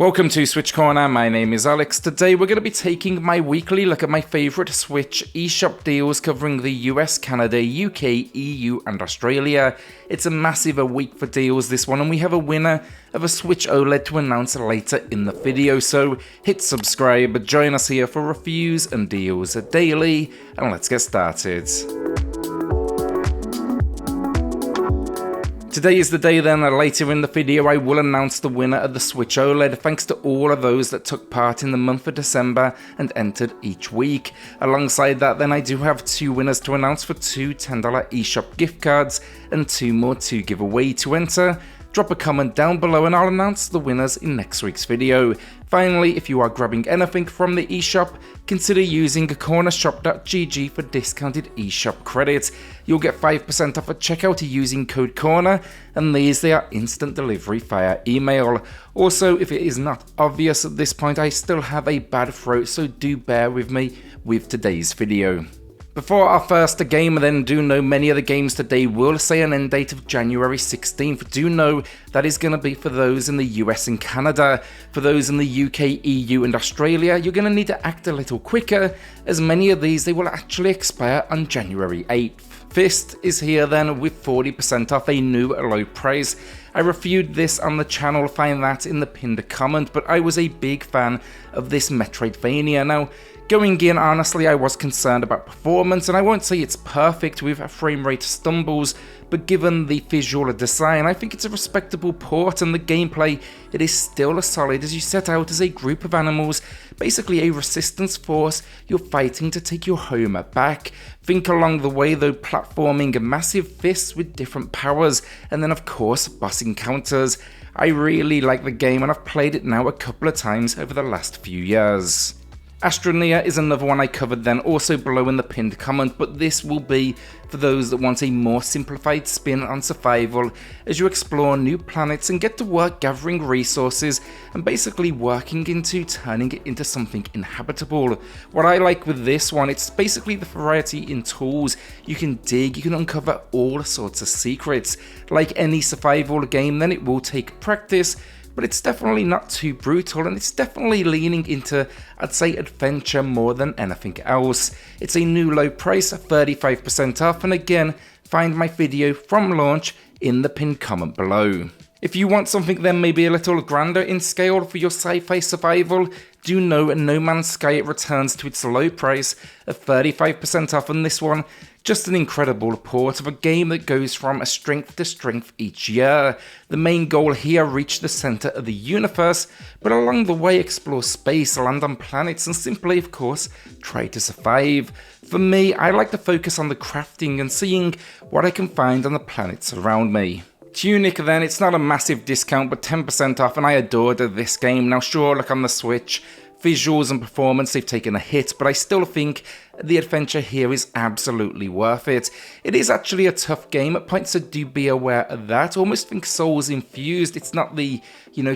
Welcome to Switch Corner, my name is Alex. Today we're going to be taking my weekly look at my favourite Switch eShop deals covering the US, Canada, UK, EU and Australia. It's a massive week for deals this one, and we have a winner of a Switch OLED to announce later in the video, so hit subscribe, join us here for reviews and deals daily, and let's get started. Today is the day then that later in the video I will announce the winner of the Switch OLED, thanks to all of those that took part in the month of December and entered each week. Alongside that then I do have two winners to announce for two $10 eShop gift cards and two more to give away. To enter, drop a comment down below and I'll announce the winners in next week's video. Finally, if you are grabbing anything from the eShop, consider using cornershop.gg for discounted eShop credits. You'll get 5% off at checkout using code CORNER, and they are instant delivery via email. Also, if it is not obvious at this point, I still have a bad throat, so do bear with me with today's video. Before our first game, then do know many of the games today will say an end date of January 16th. Do know that is going to be for those in the US and Canada. For those in the UK, EU and Australia, you're going to need to act a little quicker, as many of these they will actually expire on January 8th. Fist is here then with 40% off, a new low price. I reviewed this on the channel, find that in the pinned comment, but I was a big fan of this Metroidvania. Now, going in, honestly, I was concerned about performance, and I won't say it's perfect with frame rate stumbles, but given the visual design, I think it's a respectable port, and the gameplay, it is still solid as you set out as a group of animals, basically a resistance force you're fighting to take your home back. Think along the way though, platforming massive fists with different powers, and then of course boss encounters. I really like the game and I've played it now a couple of times over the last few years. Astroneer is another one I covered then, also below in the pinned comment, but this will be for those that want a more simplified spin on survival as you explore new planets and get to work gathering resources and basically working into turning it into something inhabitable. What I like with this one, it's basically the variety in tools. You can dig, you can uncover all sorts of secrets. Like any survival game, then it will take practice, but it's definitely not too brutal, and it's definitely leaning into, I'd say, adventure more than anything else. It's a new low price, 35% off, and again, find my video from launch in the pinned comment below. If you want something then maybe a little grander in scale for your sci-fi survival, do know No Man's Sky returns to its low price of 35% off on this one. Just an incredible port of a game that goes from strength to strength each year. The main goal here, reach the center of the universe, but along the way explore space, land on planets, and simply, of course, try to survive. For me, I like to focus on the crafting and seeing what I can find on the planets around me. Tunic then, it's not a massive discount, but 10% off, and I adored this game. Now sure, like on the Switch, visuals and performance, they've taken a hit, but I still think the adventure here is absolutely worth it. It is actually a tough game at points, so do be aware of that. Almost think Souls infused. It's not the,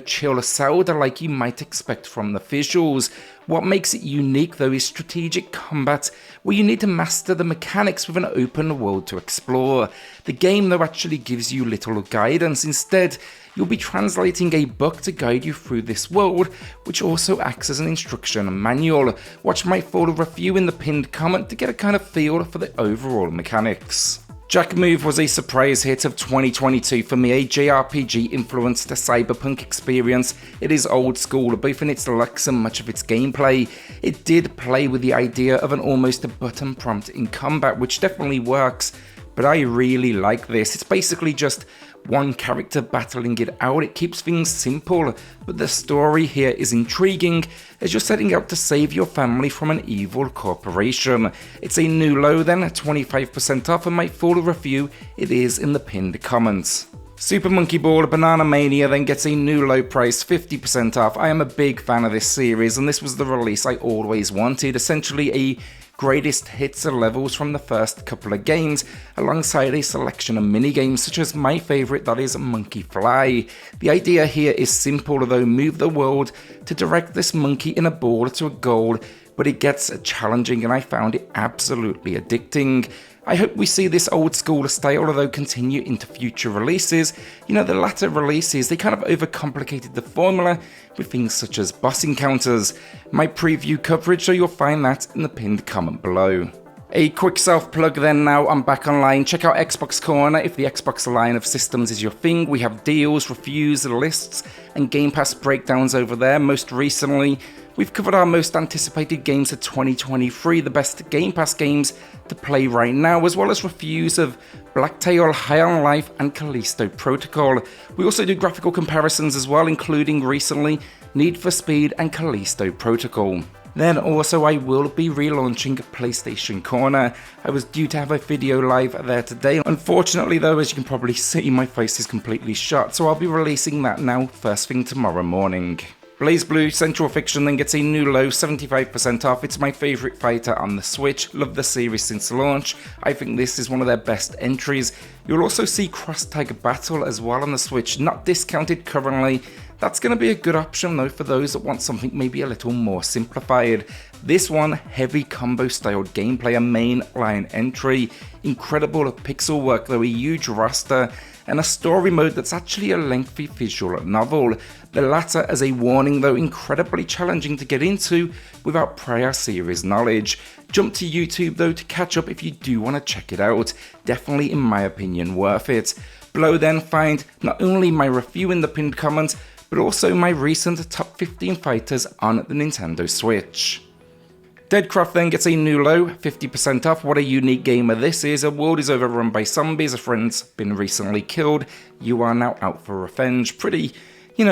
chill soda like you might expect from the visuals. What makes it unique though is strategic combat, where you need to master the mechanics with an open world to explore. The game though actually gives you little guidance. Instead, you'll be translating a book to guide you through this world, which also acts as an instruction manual. Watch my full review in the pinned comment to get a kind of feel for the overall mechanics. Jack Move was a surprise hit of 2022 for me, a JRPG influenced cyberpunk experience. It is old school, both in its looks and much of its gameplay. It did play with the idea of an almost button prompt in combat, which definitely works, but I really like this. It's basically just one character battling it out. It keeps things simple, but the story here is intriguing as you're setting out to save your family from an evil corporation. It's a new low then, 25% off, and my full review, it is in the pinned comments. Super Monkey Ball Banana Mania then gets a new low price, 50% off. I am a big fan of this series, and this was the release I always wanted, essentially a greatest hits levels from the first couple of games, alongside a selection of minigames such as my favourite, that is Monkey Fly. The idea here is simple though, move the world to direct this monkey in a ball to a goal but it gets challenging and I found it absolutely addicting. I hope we see this old school style although continue into future releases. You know, the latter releases, they kind of overcomplicated the formula with things such as boss encounters. My preview coverage, so you'll find that in the pinned comment below. A quick self-plug then now, I'm back online. Check out Xbox Corner if the Xbox line of systems is your thing. We have deals, reviews, lists, and Game Pass breakdowns over there. Most recently, we've covered our most anticipated games of 2023, the best Game Pass games to play right now, as well as reviews of Blacktail, High on Life, and Callisto Protocol. We also do graphical comparisons as well, including recently Need for Speed and Callisto Protocol. Then also I will be relaunching PlayStation Corner. I was due to have a video live there today. Unfortunately though, as you can probably see, my face is completely shut, so I'll be releasing that now first thing tomorrow morning. BlazBlue Central Fiction then gets a new low, 75% off. It's my favourite fighter on the Switch. Love the series since launch. I think this is one of their best entries. You'll also see Cross Tag Battle as well on the Switch, not discounted currently. That's going to be a good option though for those that want something maybe a little more simplified. This one, heavy combo styled gameplay, a main line entry, incredible pixel work though, a huge roster, and a story mode that's actually a lengthy visual novel. The latter as a warning though, incredibly challenging to get into without prior series knowledge. Jump to YouTube though to catch up if you do want to check it out. Definitely in my opinion worth it. Below then find not only my review in the pinned comment, but also my recent top 15 fighters on the Nintendo Switch. Deadcraft then gets a new low, 50% off. What a unique gamer this is. A world is overrun by zombies, a friend's been recently killed, you are now out for revenge. Pretty,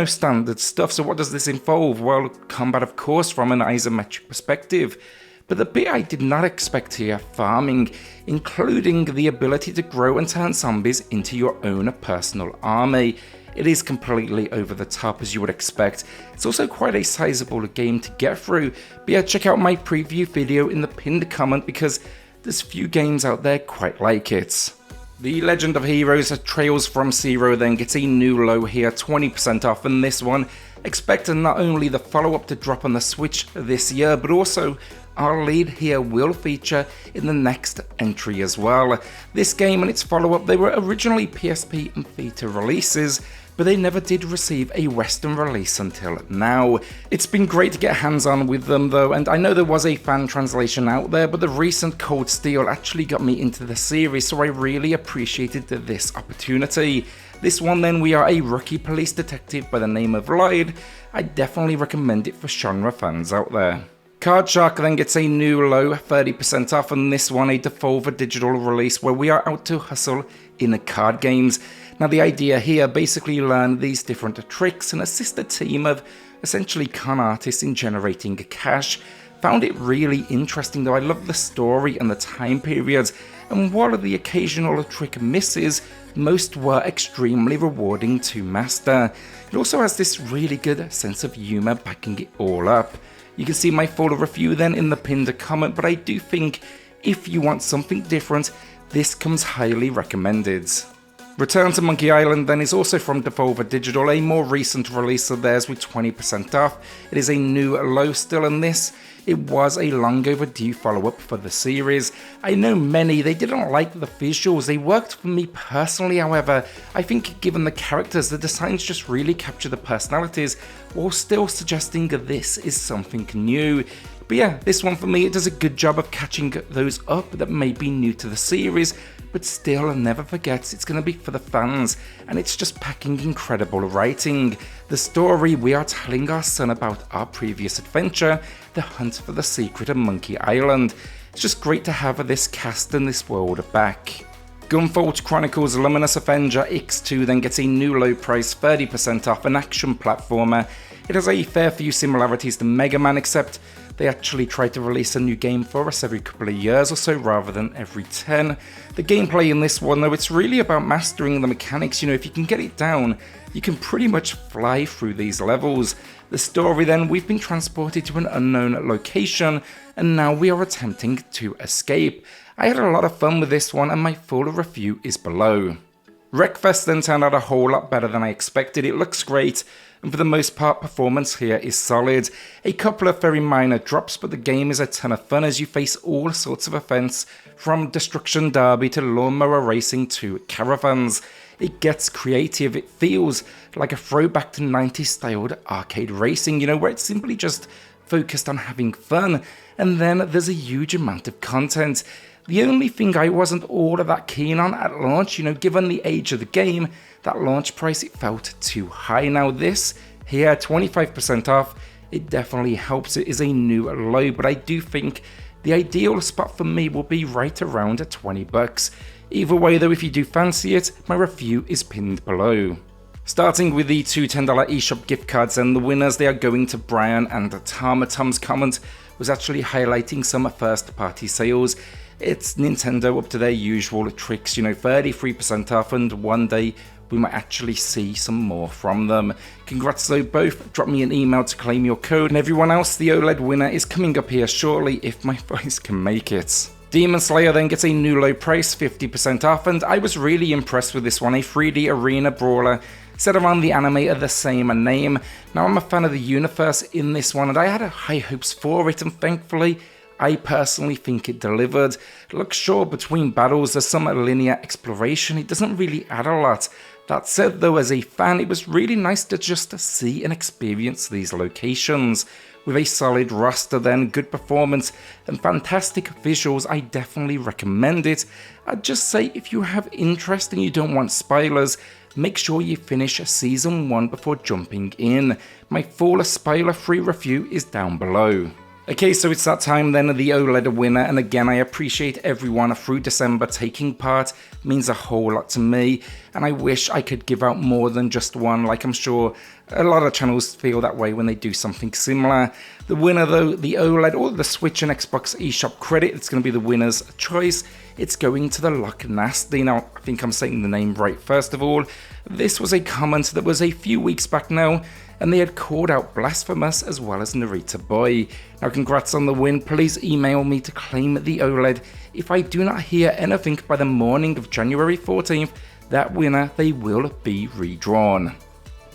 standard stuff. So what does this involve? Well, combat of course from an isometric perspective. But the bit I did not expect here, farming, including the ability to grow and turn zombies into your own personal army. It is completely over the top as you would expect. It's also quite a sizable game to get through. But yeah, check out my preview video in the pinned comment because there's few games out there quite like it. The Legend of Heroes Trails from Zero then gets a new low here, 20% off, and this one expect not only the follow-up to drop on the Switch this year, but also our lead here will feature in the next entry as well. This game and its follow-up, they were originally PSP and Vita releases, but they never did receive a Western release until now. It's been great to get hands-on with them though, and I know there was a fan translation out there, but the recent Cold Steel actually got me into the series, so I really appreciated this opportunity. This one then, we are a rookie police detective by the name of Lloyd. I definitely recommend it for genre fans out there. Card Shark then gets a new low, 30% off, and this one a Devolver Digital release where we are out to hustle in card games. Now the idea here, basically learn these different tricks and assist a team of essentially con artists in generating cash. Found it really interesting though. I love the story and the time periods, and while the occasional trick misses, most were extremely rewarding to master. It also has this really good sense of humour backing it all up. You can see my full review then in the pinned comment, but I do think if you want something different, this comes highly recommended. Return to Monkey Island then is also from Devolver Digital, a more recent release of theirs with 20% off. It is a new low still, and this, it was a long overdue follow-up for the series. I know many, they didn't like the visuals, they worked for me personally, however. I think given the characters, the designs just really capture the personalities, while still suggesting this is something new. But yeah, this one for me, it does a good job of catching those up that may be new to the series, but still never forgets it's going to be for the fans, and it's just packing incredible writing. The story, we are telling our son about our previous adventure, the hunt for the secret of Monkey Island. It's just great to have this cast and this world back. Gunvolt Chronicles Luminous Avenger X2 then gets a new low price, 30% off, an action platformer. It has a fair few similarities to Mega Man, except they actually try to release a new game for us every couple of years or so rather than every 10. The gameplay in this one though, it's really about mastering the mechanics. If you can get it down, you can pretty much fly through these levels. The story then, we've been transported to an unknown location and now we are attempting to escape. I had a lot of fun with this one and my full review is below. Wreckfest then turned out a whole lot better than I expected. It looks great, and for the most part, performance here is solid. A couple of very minor drops, but the game is a ton of fun as you face all sorts of events, from Destruction Derby to Lawnmower Racing to Caravans. It gets creative. It feels like a throwback to 90s styled arcade racing, you know, where it's simply just focused on having fun, and then there's a huge amount of content. The only thing I wasn't all of that keen on at launch, you know, given the age of the game, that launch price, it felt too high. Now this here, 25% off, it definitely helps. It is a new low, but I do think the ideal spot for me will be right around $20. Either way though, if you do fancy it, my review is pinned below. Starting with the two $10 eShop gift cards, and the winners, they are going to Brian and Tom. Tom's comment was actually highlighting some first party sales. It's Nintendo up to their usual tricks, you know, 33% off, and one day we might actually see some more from them. Congrats though both, drop me an email to claim your code, and everyone else, the OLED winner is coming up here shortly if my voice can make it. Demon Slayer then gets a new low price, 50% off, and I was really impressed with this one, a 3D arena brawler set around the anime of the same name. Now I'm a fan of the universe in this one, and I had high hopes for it, and thankfully I personally think it delivered. Look, sure, between battles there's some linear exploration, it doesn't really add a lot. That said though, as a fan, it was really nice to just see and experience these locations. With a solid roster then, good performance, and fantastic visuals, I definitely recommend it. I'd just say if you have interest and you don't want spoilers, make sure you finish Season 1 before jumping in. My full spoiler-free review is down below. Okay, so it's that time then, the OLED winner, and again I appreciate everyone through December taking part. It means a whole lot to me, and I wish I could give out more than just one, like I'm sure a lot of channels feel that way when they do something similar. The winner though, the OLED or the Switch and Xbox eShop credit, it's going to be the winner's choice. It's going to the Loch Nasty. Now, I think I'm saying the name right first of all. This was a comment that was a few weeks back now, and they had called out Blasphemous as well as Narita Boy. Now congrats on the win, please email me to claim the OLED. If I do not hear anything by the morning of January 14th, that winner, they will be redrawn.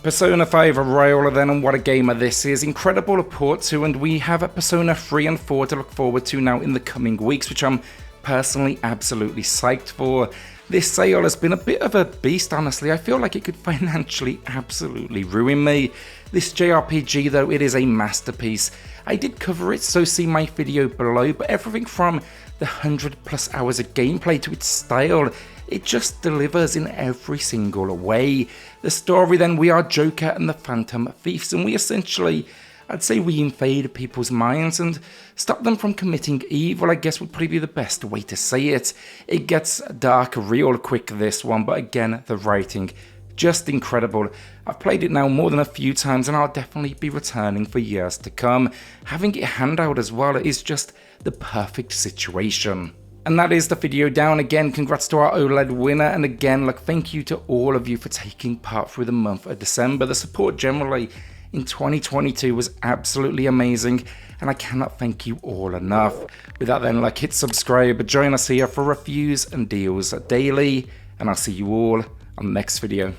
Persona 5 Royal then, and what a gamer this is. Incredible port too, and we have Persona 3 and 4 to look forward to now in the coming weeks, which I'm personally absolutely psyched for. This sale has been a bit of a beast, honestly. I feel like it could financially absolutely ruin me. This JRPG though, it is a masterpiece. I did cover it, so see my video below, but everything from the 100+ hours of gameplay to its style, it just delivers in every single way. The story then, we are Joker and the Phantom Thieves, and we essentially, I'd say we invade people's minds and stop them from committing evil, I guess would probably be the best way to say it. It gets dark real quick, this one, but again, the writing, just incredible. I've played it now more than a few times, and I'll definitely be returning for years to come. Having it handout as well is just the perfect situation. And that is the video down. Again, congrats to our OLED winner, and again, look, thank you to all of you for taking part through the month of December. The support generally in 2022 was absolutely amazing, and I cannot thank you all enough. With that then, like, hit subscribe, join us here for reviews and deals daily, and I'll see you all on the next video.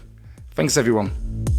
Thanks everyone.